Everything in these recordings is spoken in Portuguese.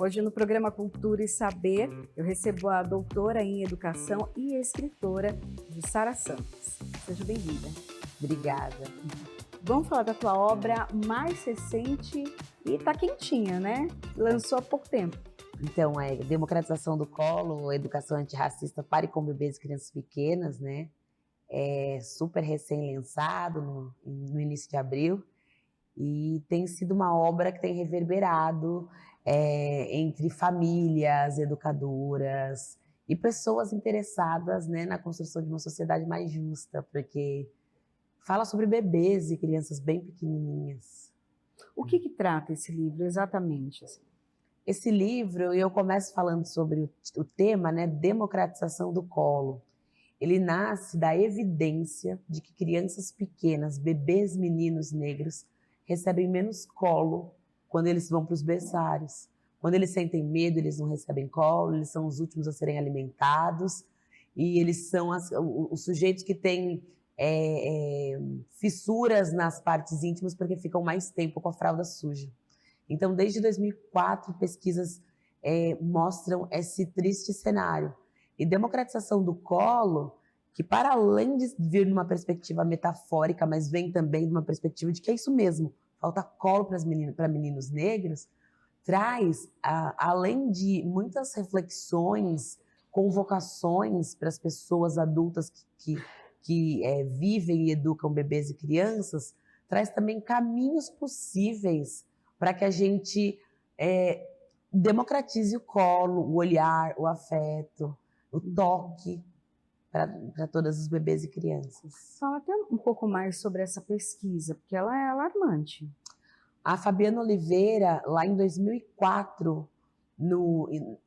Hoje no programa Cultura e Saber, eu recebo a doutora em Educação e escritora Jussara Santos. Seja bem-vinda. Obrigada. Vamos falar da tua obra mais recente e tá quentinha, né? Lançou há pouco tempo. Então, é Democratização do Colo, Educação Antirracista para e com Bebês e Crianças Pequenas, né? É super recém-lançado no início de abril e tem sido uma obra que tem reverberado entre famílias, educadoras e pessoas interessadas, né, na construção de uma sociedade mais justa, porque fala sobre bebês e crianças bem pequenininhas. O que trata esse livro exatamente? Assim? Esse livro, eu começo falando sobre o tema, né, democratização do colo. Ele nasce da evidência de que crianças pequenas, bebês meninos negros, recebem menos colo quando eles vão para os berçários. Quando eles sentem medo, eles não recebem colo, eles são os últimos a serem alimentados e eles são os sujeitos que têm fissuras nas partes íntimas porque ficam mais tempo com a fralda suja. Então, desde 2004, pesquisas mostram esse triste cenário. E democratização do colo, que para além de vir numa perspectiva metafórica, mas vem também de uma perspectiva de que é isso mesmo, falta colo para meninos negros, traz, além de muitas reflexões, convocações para as pessoas adultas que vivem e educam bebês e crianças, traz também caminhos possíveis para que a gente democratize o colo, o olhar, o afeto, o toque para todos os bebês e crianças. Fala até um pouco mais sobre essa pesquisa, porque ela é alarmante. A Fabiana Oliveira, lá em 2004,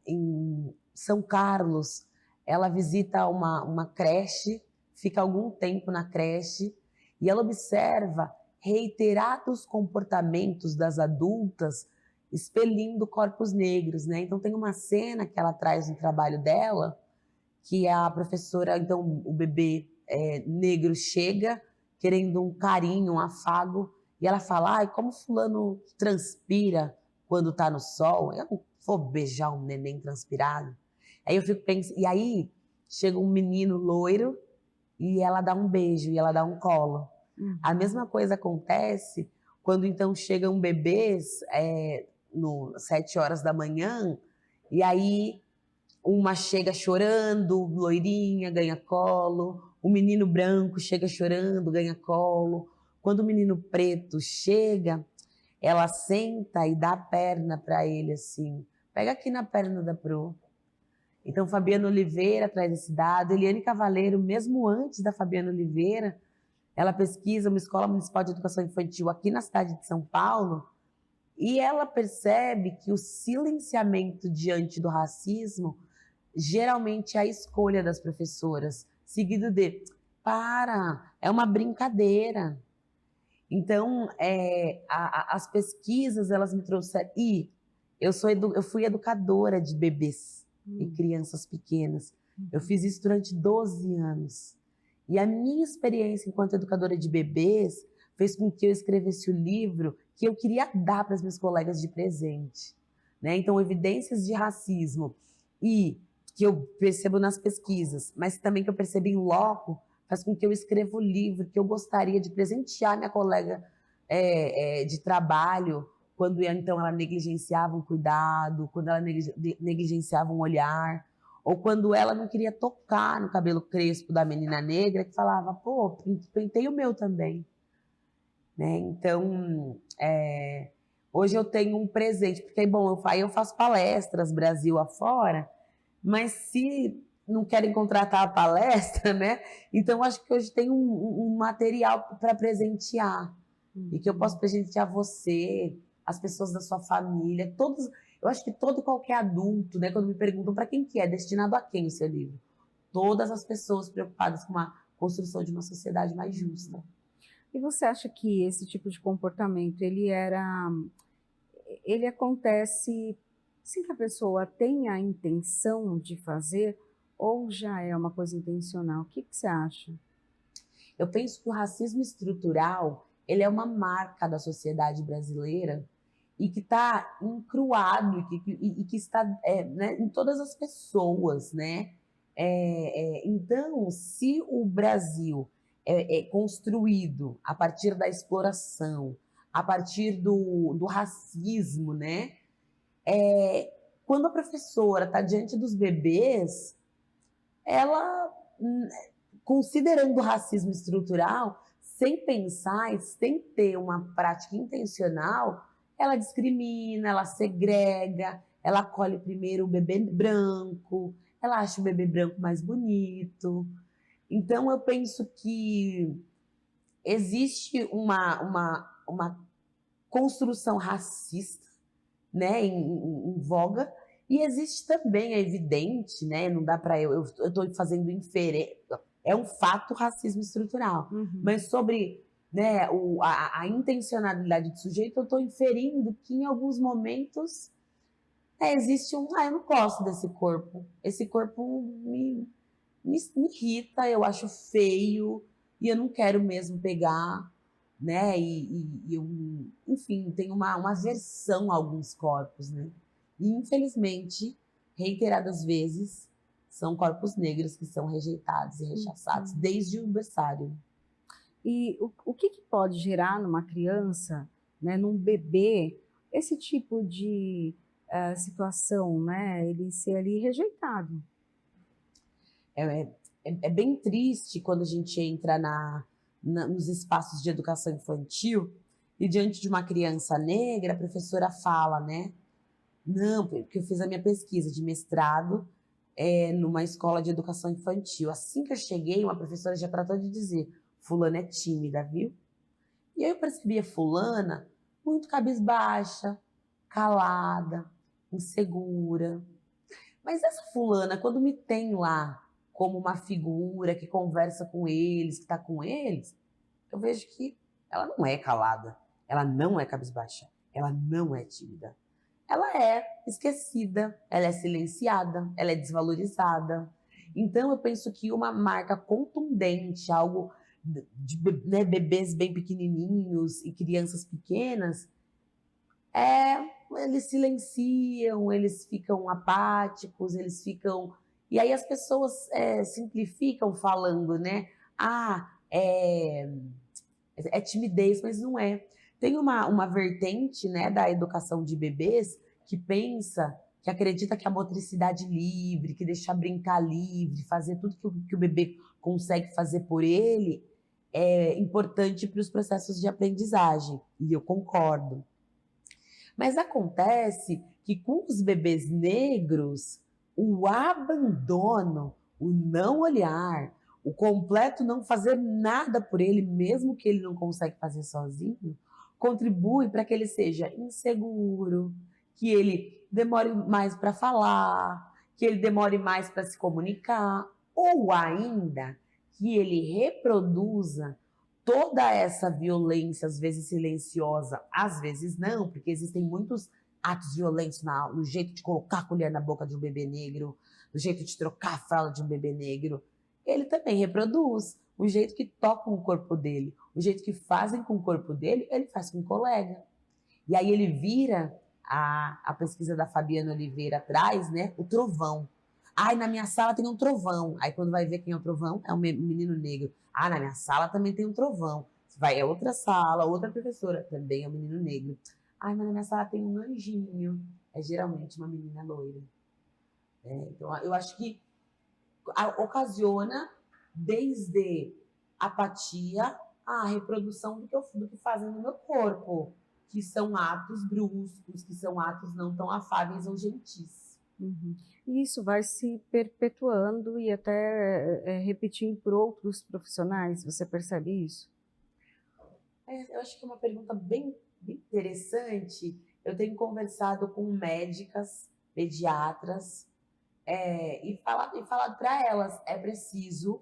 em São Carlos, ela visita uma creche, fica algum tempo na creche, e ela observa reiterados comportamentos das adultas expelindo corpos negros, né? Então tem uma cena que ela traz no trabalho dela, que a professora, então o bebê negro chega querendo um carinho, um afago, e ela fala, ai, como fulano transpira quando tá no sol, eu não vou beijar um neném transpirado. Aí eu fico pensando, e aí chega um menino loiro e ela dá um beijo, e ela dá um colo. A mesma coisa acontece quando então chegam bebês no 7 horas da manhã, e aí uma chega chorando, loirinha, ganha colo. O menino branco chega chorando, ganha colo. Quando o menino preto chega, ela senta e dá a perna para ele assim. Pega aqui na perna da Pro. Então, Fabiana Oliveira traz esse dado. Eliane Cavaleiro, mesmo antes da Fabiana Oliveira, ela pesquisa uma escola municipal de educação infantil aqui na cidade de São Paulo e ela percebe que o silenciamento diante do racismo geralmente é a escolha das professoras, seguido de é uma brincadeira. Então, as pesquisas, elas me trouxeram... E eu fui educadora de bebês e crianças pequenas. Eu fiz isso durante 12 anos. E a minha experiência enquanto educadora de bebês fez com que eu escrevesse o livro que eu queria dar para as minhas colegas de presente, né? Então, evidências de racismo e que eu percebo nas pesquisas, mas também que eu percebo em loco, faz com que eu escreva o livro que eu gostaria de presentear minha colega de trabalho quando então ela negligenciava um cuidado, quando ela negligenciava um olhar, ou quando ela não queria tocar no cabelo crespo da menina negra, que falava, pô, pentei o meu também. Né? Então, hoje eu tenho um presente, porque, bom, eu faço palestras Brasil afora, mas se não querem contratar a palestra, né? Então, acho que hoje tem um material para presentear, e que eu posso presentear você, as pessoas da sua família, todos. Eu acho que todo e qualquer adulto, né, quando me perguntam para quem que é, destinado a quem o seu livro? Todas as pessoas preocupadas com a construção de uma sociedade mais justa. E você acha que esse tipo de comportamento, ele acontece sem que a pessoa tenha a intenção de fazer ou já é uma coisa intencional? O que você acha? Eu penso que o racismo estrutural, ele é uma marca da sociedade brasileira e que está encruado e que está né, em todas as pessoas, né? Então, se o Brasil é construído a partir da exploração, a partir do racismo, né? Quando a professora está diante dos bebês, ela, considerando o racismo estrutural, sem pensar e sem ter uma prática intencional, ela discrimina, ela segrega, ela acolhe primeiro o bebê branco, ela acha o bebê branco mais bonito. Então, eu penso que existe uma construção racista, né, em voga, e existe também, é evidente, né, não dá para eu estou fazendo inferência, é um fato racismo estrutural, Uhum. mas sobre, né, a intencionalidade do sujeito, eu estou inferindo que em alguns momentos existe eu não gosto desse corpo, esse corpo me irrita, eu acho feio e eu não quero mesmo pegar, né? E eu, enfim, tenho uma aversão a alguns corpos, né? E infelizmente, reiteradas vezes, são corpos negros que são rejeitados e rechaçados Uhum. desde o berçário. E o que que pode gerar numa criança, né, num bebê, esse tipo de, situação, né, ele ser ali rejeitado? É, é bem triste quando a gente entra nos espaços de educação infantil e diante de uma criança negra, a professora fala, né? Não, porque eu fiz a minha pesquisa de mestrado numa escola de educação infantil. Assim que eu cheguei, uma professora já tratou de dizer: Fulana é tímida, viu? E aí eu percebi a Fulana muito cabisbaixa, calada, insegura. Mas essa Fulana, quando me tem lá como uma figura que conversa com eles, que está com eles, eu vejo que ela não é calada, ela não é cabisbaixa, ela não é tímida. Ela é esquecida, ela é silenciada, ela é desvalorizada. Então, eu penso que uma marca contundente, algo né, bebês bem pequenininhos e crianças pequenas, eles silenciam, eles ficam apáticos, eles ficam. E aí as pessoas simplificam falando, né? Ah, é timidez, mas não é. Tem uma vertente, né, da educação de bebês que pensa, que acredita que a motricidade livre, que deixar brincar livre, fazer tudo que o bebê consegue fazer por ele, é importante para os processos de aprendizagem. E eu concordo. Mas acontece que com os bebês negros, o abandono, o não olhar, o completo não fazer nada por ele, mesmo que ele não consegue fazer sozinho, contribui para que ele seja inseguro, que ele demore mais para falar, que ele demore mais para se comunicar, ou ainda que ele reproduza toda essa violência, às vezes silenciosa, às vezes não, porque existem muitos atos violentos no jeito de colocar a colher na boca de um bebê negro, no jeito de trocar a fralda de um bebê negro. Ele também reproduz o jeito que tocam o corpo dele, o jeito que fazem com o corpo dele, ele faz com o colega. E aí ele vira a pesquisa da Fabiana Oliveira atrás, né? O trovão. Ai, na minha sala tem um trovão. Aí quando vai ver quem é o trovão, é um menino negro. Ah, na minha sala também tem um trovão. Vai, é outra sala, outra professora, também é um menino negro. Ai, mas na minha sala tem um anjinho. É geralmente uma menina loira. Então, eu acho que ocasiona desde apatia à reprodução do que fazem no meu corpo, que são atos bruscos, que são atos não tão afáveis ou gentis. Uhum. E isso vai se perpetuando e até, repetindo por outros profissionais, você percebe isso? Eu acho que é uma pergunta bem interessante. Eu tenho conversado com médicas, pediatras, e falado para elas, é preciso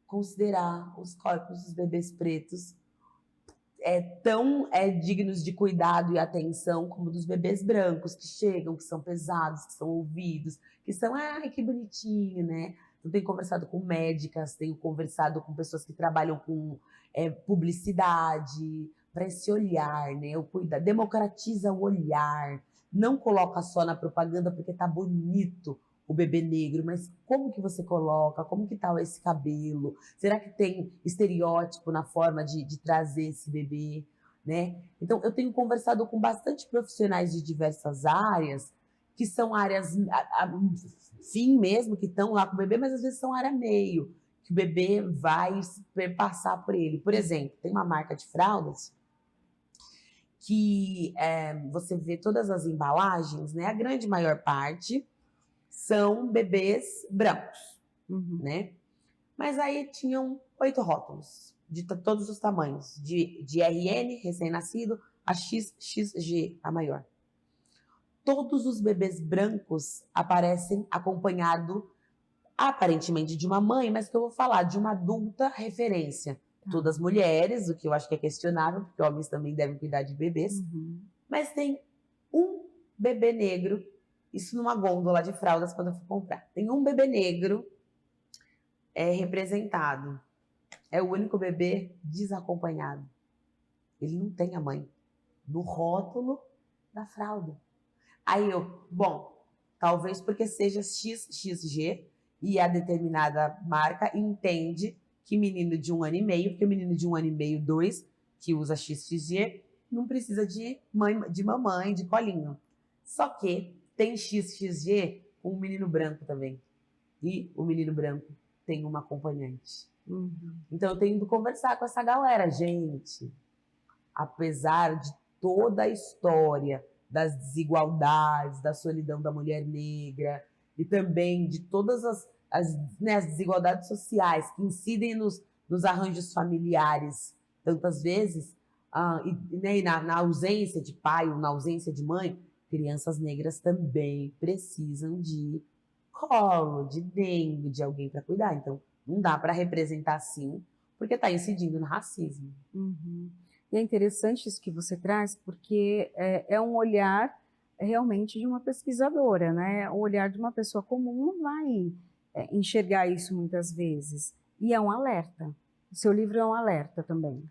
considerar os corpos dos bebês pretos tão dignos de cuidado e atenção como dos bebês brancos que chegam, que são pesados, que são ouvidos, que são, ai, que bonitinho, né? Eu tenho conversado com médicas, tenho conversado com pessoas que trabalham com publicidade, para esse olhar, né? O cuidado, democratiza o olhar, não coloca só na propaganda porque tá bonito o bebê negro, mas como que você coloca, como que tá esse cabelo, será que tem estereótipo na forma de trazer esse bebê, né? Então eu tenho conversado com bastante profissionais de diversas áreas, que são áreas, fim mesmo, que estão lá com o bebê, mas às vezes são área meio, que o bebê vai passar por ele. Por exemplo, tem uma marca de fraldas que você vê todas as embalagens, né? A grande maior parte são bebês brancos, né? Mas aí tinham 8 rótulos, de todos os tamanhos, de RN, recém-nascido, a XXG, a maior. Todos os bebês brancos aparecem acompanhado, aparentemente, de uma mãe, mas que eu vou falar, de uma adulta referência. Todas mulheres, o que eu acho que é questionável, porque homens também devem cuidar de bebês. Mas tem um bebê negro, isso numa gôndola de fraldas quando eu fui comprar. Tem um bebê negro representado. É o único bebê desacompanhado. Ele não tem a mãe. No rótulo da fralda. Aí bom, talvez porque seja XXG e a determinada marca entende que menino de 1 ano e meio, porque menino de 1 ano e meio, 2, que usa XXG, não precisa de mamãe, de colinho. Só que tem XXG com um menino branco também. E o menino branco tem uma acompanhante. Então eu tenho que conversar com essa galera. Gente, apesar de toda a história das desigualdades, da solidão da mulher negra e também de todas as desigualdades sociais que incidem nos arranjos familiares tantas vezes, e na ausência de pai ou na ausência de mãe, crianças negras também precisam de colo, de dengue, de alguém para cuidar. Então, não dá para representar assim, porque está incidindo no racismo. E é interessante isso que você traz, porque é um olhar realmente de uma pesquisadora, né? O olhar de uma pessoa comum não vai enxergar isso muitas vezes. E é um alerta. O seu livro é um alerta também.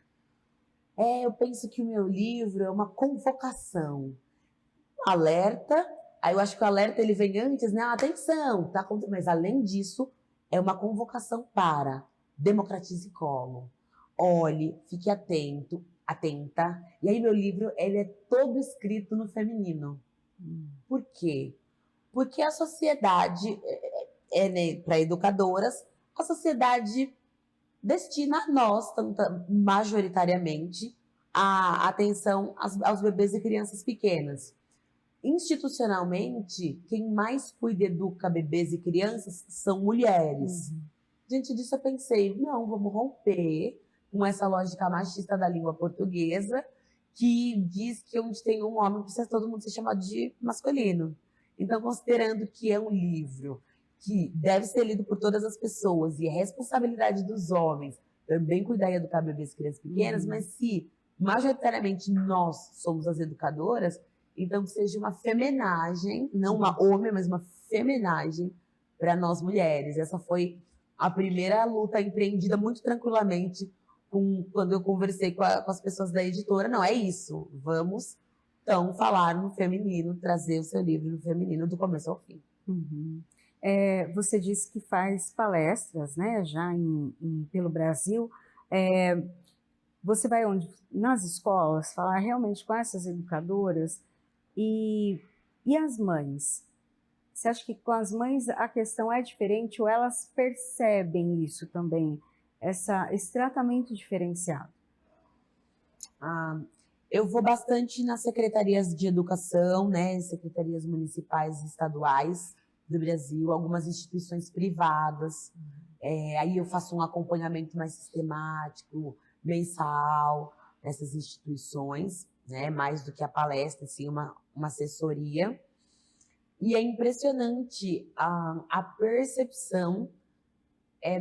Eu penso que o meu livro é uma convocação. Um alerta, aí eu acho que o alerta ele vem antes, né? Atenção, tá? Mas além disso, é uma convocação para democratize colo. Olhe, fique atento, atenta. E aí meu livro ele é todo escrito no feminino. Por quê? Porque a sociedade, né, para educadoras, a sociedade destina a nós, majoritariamente, a atenção aos bebês e crianças pequenas. Institucionalmente, quem mais cuida e educa bebês e crianças são mulheres. Diante disso, eu pensei, não, vamos romper com essa lógica machista da língua portuguesa, que diz que onde tem um homem precisa todo mundo ser chamado de masculino. Então, considerando que é um livro que deve ser lido por todas as pessoas e é responsabilidade dos homens também cuidar e educar bebês e crianças pequenas, mas se majoritariamente nós somos as educadoras, então que seja uma femenagem, não uma homem, mas uma femenagem para nós mulheres. Essa foi a primeira luta empreendida muito tranquilamente quando eu conversei com as pessoas da editora. Não, é isso, vamos então falar no feminino, trazer o seu livro no feminino do começo ao fim. Você disse que faz palestras, né, já pelo Brasil. Você vai nas escolas falar realmente com essas educadoras e as mães? Você acha que com as mães a questão é diferente ou elas percebem isso também, esse tratamento diferenciado? Eu vou bastante nas secretarias de educação, né, secretarias municipais e estaduais do Brasil, algumas instituições privadas. Aí eu faço um acompanhamento mais sistemático, mensal, nessas instituições, né, mais do que a palestra, assim, uma assessoria. E é impressionante a percepção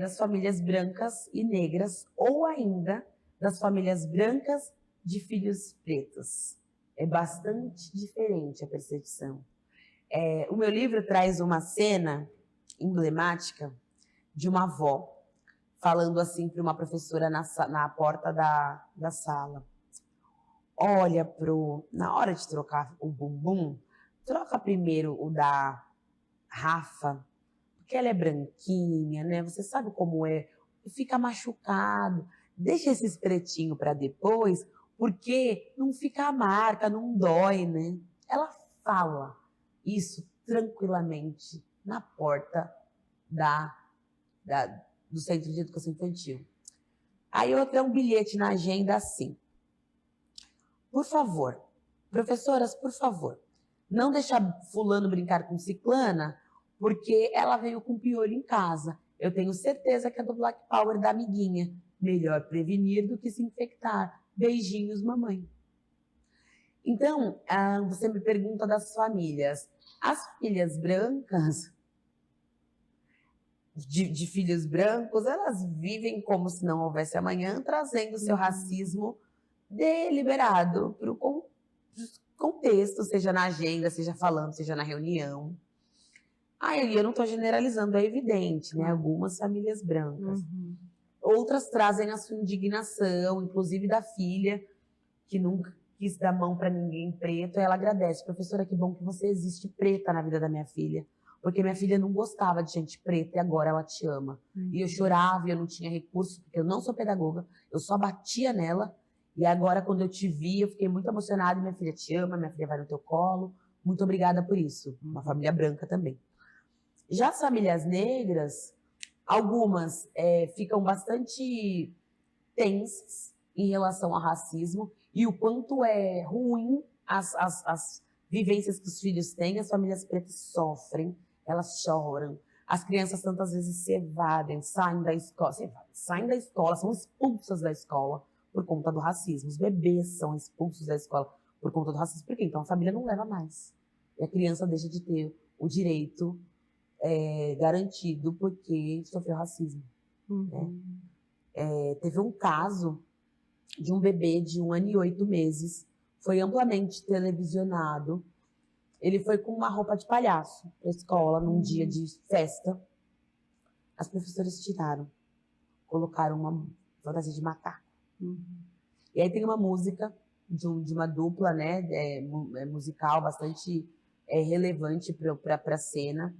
das famílias brancas e negras, ou ainda das famílias brancas de filhos pretos. É bastante diferente a percepção. O meu livro traz uma cena emblemática de uma avó falando assim para uma professora na porta da sala. olha na hora de trocar o bumbum, troca primeiro o da Rafa, porque ela é branquinha, né? Você sabe como é, fica machucado. Deixa esses pretinhos para depois, porque não fica a marca, não dói, né? Ela fala isso tranquilamente na porta da, do Centro de Educação Infantil. Aí eu tenho um bilhete na agenda assim. Por favor, professoras, por favor, não deixar fulano brincar com ciclana, porque ela veio com piolho em casa. Eu tenho certeza que é do Black Power da amiguinha. Melhor prevenir do que se infectar. Beijinhos, mamãe. Então, você me pergunta das famílias. As filhas brancas, de filhos brancos, elas vivem como se não houvesse amanhã, trazendo seu racismo deliberado para o contexto, seja na agenda, seja falando, seja na reunião. Aí eu não estou generalizando, é evidente, né? Algumas famílias brancas. Outras trazem a sua indignação, inclusive da filha, que nunca quis dar mão para ninguém preto. E ela agradece: professora, que bom que você existe preta na vida da minha filha. Porque minha filha não gostava de gente preta e agora ela te ama. E eu chorava e eu não tinha recurso, porque eu não sou pedagoga, eu só batia nela. E agora, quando eu te vi, eu fiquei muito emocionada. Minha filha te ama, minha filha vai no teu colo. Muito obrigada por isso. Uma família branca também. Já as famílias negras, algumas ficam bastante tensas em relação ao racismo e o quanto é ruim as vivências que os filhos têm. As famílias pretas sofrem, elas choram. As crianças tantas vezes se evadem, saem da escola, são expulsas da escola por conta do racismo. Os bebês são expulsos da escola por conta do racismo. Por quê? Então a família não leva mais. E a criança deixa de ter o direito garantido porque sofreu racismo. Né? Teve um caso de um bebê de 1 ano e 8 meses, foi amplamente televisionado. Ele foi com uma roupa de palhaço para a escola num dia de festa. As professoras tiraram, colocaram uma fantasia de macaco. E aí tem uma música de uma dupla, né, musical bastante relevante para a cena.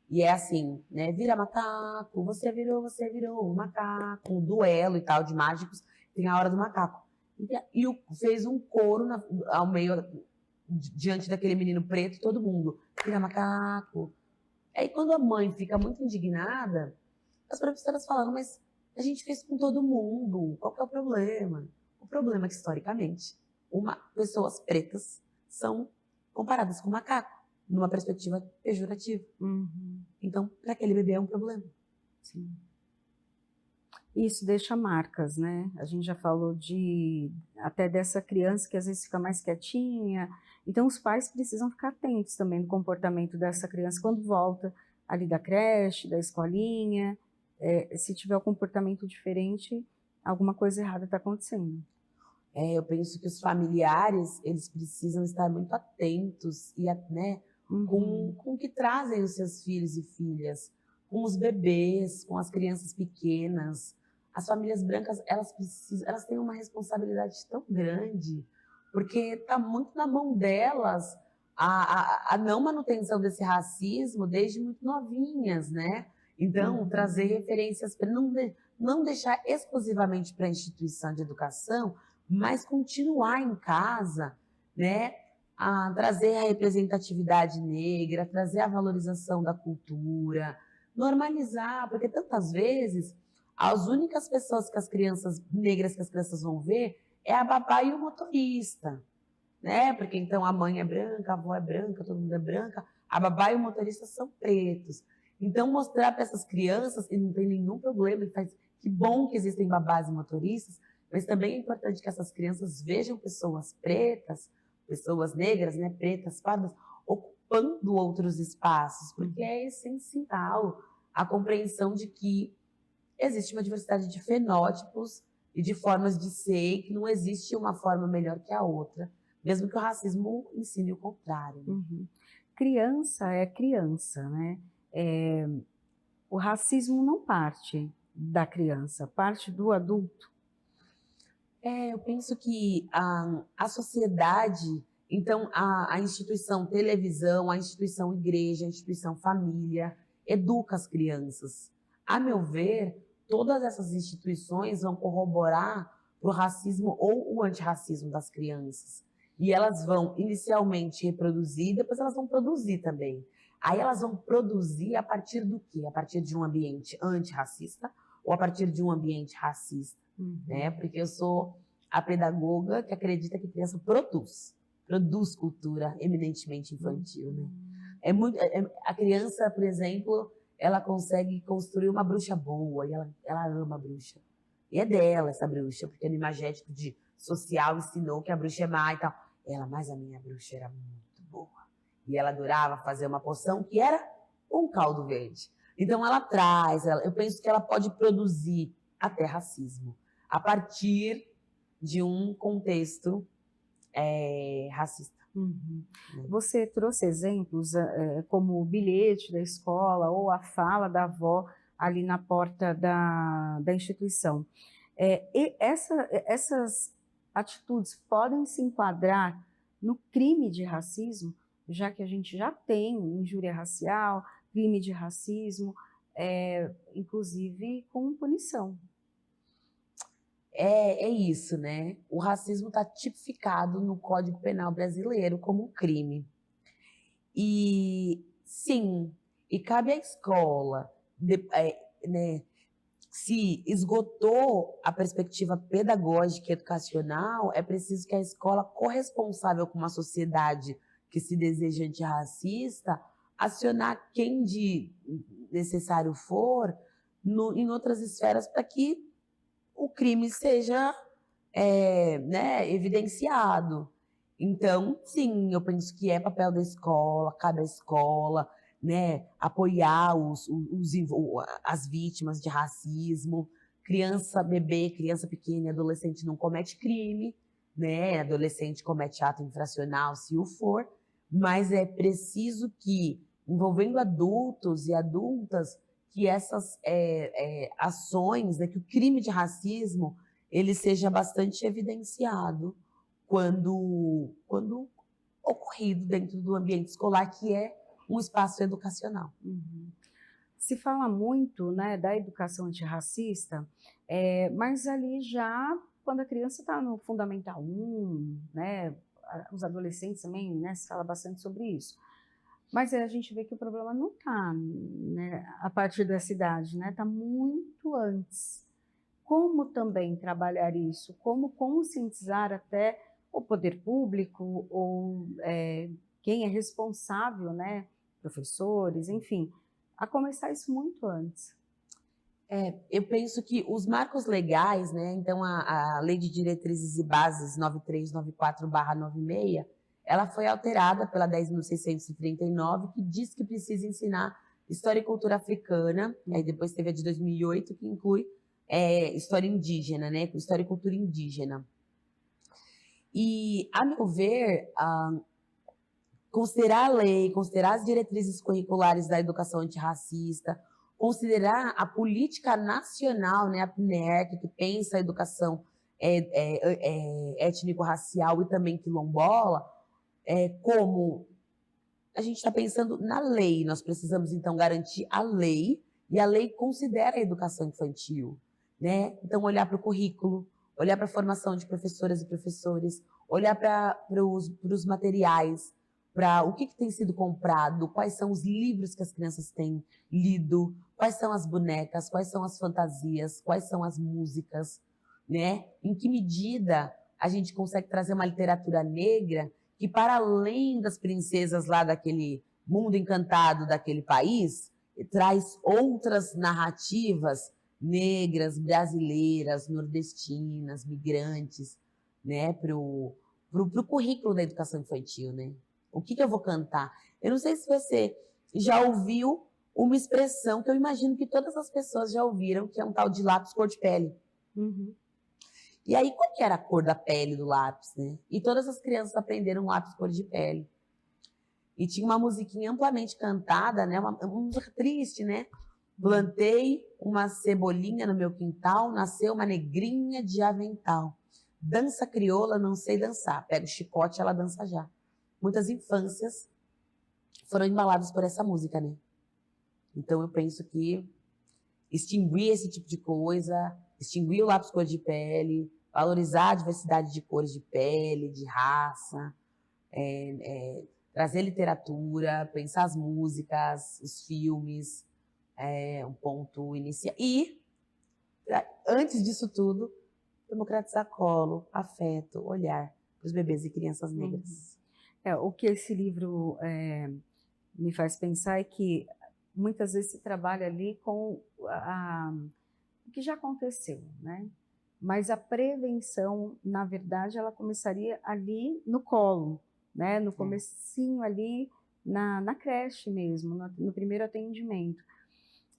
E é assim, né? Vira macaco, você virou um macaco, um duelo e tal de mágicos. Tem a hora do macaco. E fez um coro ao meio, diante daquele menino preto, todo mundo. Vira macaco. Aí quando a mãe fica muito indignada, as professoras falam: mas a gente fez com todo mundo, qual que é o problema? O problema é que, historicamente, pessoas pretas são comparadas com macaco, numa perspectiva pejorativa. Então, para aquele bebê é um problema. Sim. Isso deixa marcas, né? A gente já falou até dessa criança que às vezes fica mais quietinha. Então, os pais precisam ficar atentos também no comportamento dessa criança quando volta ali da creche, da escolinha. Se tiver um comportamento diferente, alguma coisa errada está acontecendo. Eu penso que os familiares, eles precisam estar muito atentos e, né, com o que trazem os seus filhos e filhas, com os bebês, com as crianças pequenas. As famílias brancas, elas têm uma responsabilidade tão grande, porque está muito na mão delas a não manutenção desse racismo desde muito novinhas, né? Então, trazer referências, não deixar exclusivamente para a instituição de educação, mas continuar em casa, né? A trazer a representatividade negra, trazer a valorização da cultura, normalizar, porque tantas vezes as únicas pessoas que as crianças negras que as crianças vão ver é a babá e o motorista, né? Porque então a mãe é branca, a avó é branca, todo mundo é branca, a babá e o motorista são pretos. Então mostrar para essas crianças que não tem nenhum problema, que bom que existem babás e motoristas, mas também é importante que essas crianças vejam pessoas pretas, pessoas negras, né, pretas, pardas, ocupando outros espaços, porque é essencial a compreensão de que existe uma diversidade de fenótipos e de formas de ser, que não existe uma forma melhor que a outra, mesmo que o racismo ensine o contrário. Criança é criança, né? O racismo não parte da criança, parte do adulto. Eu penso que a sociedade, então a instituição televisão, a instituição igreja, a instituição família, educa as crianças. A meu ver, todas essas instituições vão corroborar para o racismo ou o antirracismo das crianças. E elas vão inicialmente reproduzir, depois elas vão produzir também. Aí elas vão produzir a partir do quê? A partir de um ambiente antirracista ou a partir de um ambiente racista, né? Porque eu sou a pedagoga que acredita que a criança produz cultura eminentemente infantil, né? A criança, por exemplo, ela consegue construir uma bruxa boa e ela ama a bruxa. E é dela essa bruxa, porque no imagético de social ensinou que a bruxa é má e tal. Mas a minha bruxa era muito boa. E ela adorava fazer uma poção que era um caldo verde. Então ela traz, eu penso que ela pode produzir até racismo a partir de um contexto racista. Você trouxe exemplos como o bilhete da escola ou a fala da avó ali na porta da instituição. E essas atitudes podem se enquadrar no crime de racismo, já que a gente já tem injúria racial, crime de racismo, inclusive com punição. É isso, né? O racismo está tipificado no Código Penal brasileiro como um crime. E sim, e cabe à escola, né? Se esgotou a perspectiva pedagógica e educacional, é preciso que a escola, corresponsável com uma sociedade que se deseja antirracista, acionar quem de necessário for em outras esferas para que o crime seja evidenciado. Então, sim, eu penso que é papel da escola, cabe à escola, né, apoiar as vítimas de racismo. Bebê, criança pequena e adolescente não comete crime, né? Adolescente comete ato infracional, se o for, mas é preciso que, envolvendo adultos e adultas, que essas ações, né, que o crime de racismo ele seja bastante evidenciado quando ocorrido dentro do ambiente escolar, que é um espaço educacional. Se fala muito, né, da educação antirracista, mas ali já quando a criança está no Fundamental 1, né, os adolescentes também, né, se fala bastante sobre isso. Mas a gente vê que o problema não está, né, a partir dessa idade, né, está muito antes. Como também trabalhar isso? Como conscientizar até o poder público ou quem é responsável, né, professores, enfim, a começar isso muito antes. Eu penso que os marcos legais, né, então a Lei de Diretrizes e Bases 9394/96, ela foi alterada pela 10.639, que diz que precisa ensinar história e cultura africana, e aí depois teve a de 2008, que inclui história indígena, né, história e cultura indígena. E, a meu ver, considerar a lei, considerar as diretrizes curriculares da educação antirracista, considerar a política nacional, né, a PNERC, que pensa a educação étnico-racial e também quilombola, como a gente está pensando na lei. Nós precisamos, então, garantir a lei, e a lei considera a educação infantil, né? Então, olhar para o currículo, olhar para a formação de professoras e professores, olhar para os materiais, para o que tem sido comprado, quais são os livros que as crianças têm lido, quais são as bonecas, quais são as fantasias, quais são as músicas, né? Em que medida a gente consegue trazer uma literatura negra que, para além das princesas lá daquele mundo encantado daquele país, traz outras narrativas negras, brasileiras, nordestinas, migrantes, né, pro currículo da educação infantil, né? O que eu vou cantar? Eu não sei se você já ouviu uma expressão que eu imagino que todas as pessoas já ouviram, que é um tal de lápis cor de pele. E aí, qual que era a cor da pele do lápis, né? E todas as crianças aprenderam lápis cor de pele. E tinha uma musiquinha amplamente cantada, né? Uma música triste, né? Plantei uma cebolinha no meu quintal, nasceu uma negrinha de avental. dança crioula, não sei dançar. Pega o chicote, ela dança já. Muitas infâncias foram embaladas por essa música, né? Então eu penso que extinguir esse tipo de coisa, extinguir o lápis cor de pele, valorizar a diversidade de cores de pele, de raça, trazer literatura, pensar as músicas, os filmes, um ponto inicial. E, antes disso tudo, democratizar colo, afeto, olhar para os bebês e crianças negras. O que esse livro me faz pensar é que muitas vezes se trabalha ali com o que já aconteceu, né? Mas a prevenção, na verdade, ela começaria ali no colo, né? No comecinho ali, na creche mesmo, no primeiro atendimento.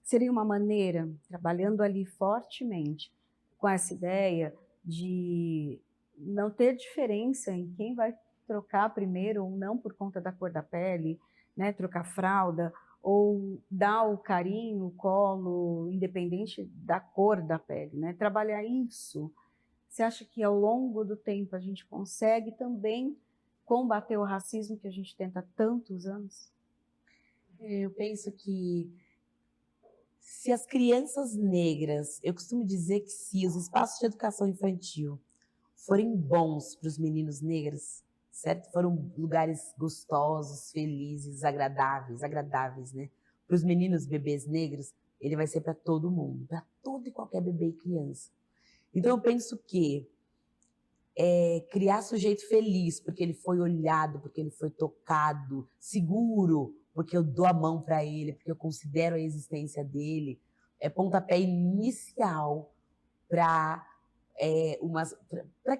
Seria uma maneira, trabalhando ali fortemente, com essa ideia de não ter diferença em quem vai trocar primeiro ou não por conta da cor da pele, né? Trocar fralda, ou dar o carinho, o colo, independente da cor da pele, né? Trabalhar isso. Você acha que ao longo do tempo a gente consegue também combater o racismo que a gente tenta há tantos anos? Eu penso que se as crianças negras, eu costumo dizer que se os espaços de educação infantil forem bons para os meninos negros, certo? Foram lugares gostosos, felizes, agradáveis, né? Para os meninos, bebês negros, ele vai ser para todo mundo, para todo e qualquer bebê e criança. Então eu penso que criar sujeito feliz, porque ele foi olhado, porque ele foi tocado, seguro, porque eu dou a mão para ele, porque eu considero a existência dele, é pontapé inicial para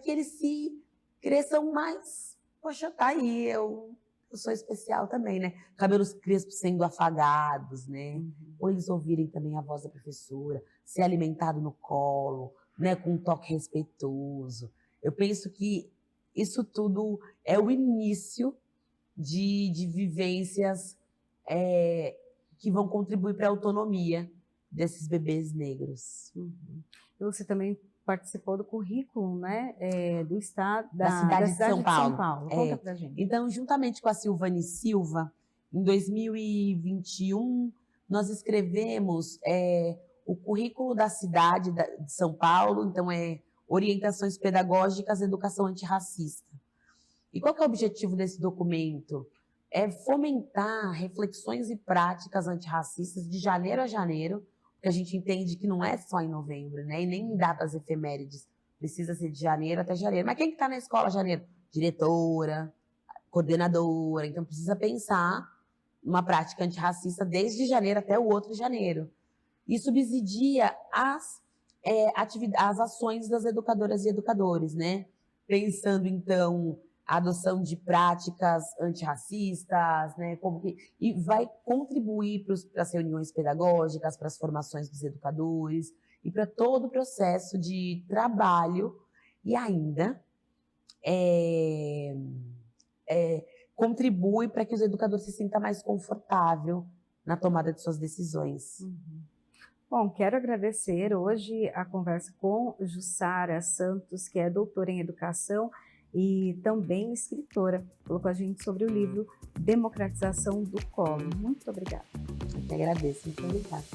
que eles se cresçam mais. Poxa, tá aí, eu sou especial também, né? Cabelos crespos sendo afagados, né? Ou eles ouvirem também a voz da professora, ser alimentado no colo, né? Com um toque respeitoso. Eu penso que isso tudo é o início de vivências que vão contribuir para a autonomia desses bebês negros. E você também participou do currículo, né, do estado, da cidade de São Paulo. Conta pra gente. Então, juntamente com a Silvane Silva, em 2021, nós escrevemos o currículo da cidade de São Paulo, então orientações pedagógicas, educação antirracista. E qual que é o objetivo desse documento? É fomentar reflexões e práticas antirracistas de janeiro a janeiro, porque a gente entende que não é só em novembro, né? E nem em datas efemérides. Precisa ser de janeiro até janeiro. Mas quem que está na escola em janeiro? Diretora, coordenadora. Então precisa pensar uma prática antirracista desde janeiro até o outro janeiro. E subsidia as ações das educadoras e educadores, né? Pensando, então, a adoção de práticas antirracistas, né? E vai contribuir para as reuniões pedagógicas, para as formações dos educadores e para todo o processo de trabalho e ainda contribui para que os educadores se sintam mais confortáveis na tomada de suas decisões. Bom, quero agradecer hoje a conversa com Jussara Santos, que é doutora em educação e também escritora. Falou com a gente sobre o livro Democratização do Colo. Muito obrigada. Eu que agradeço, muito obrigada.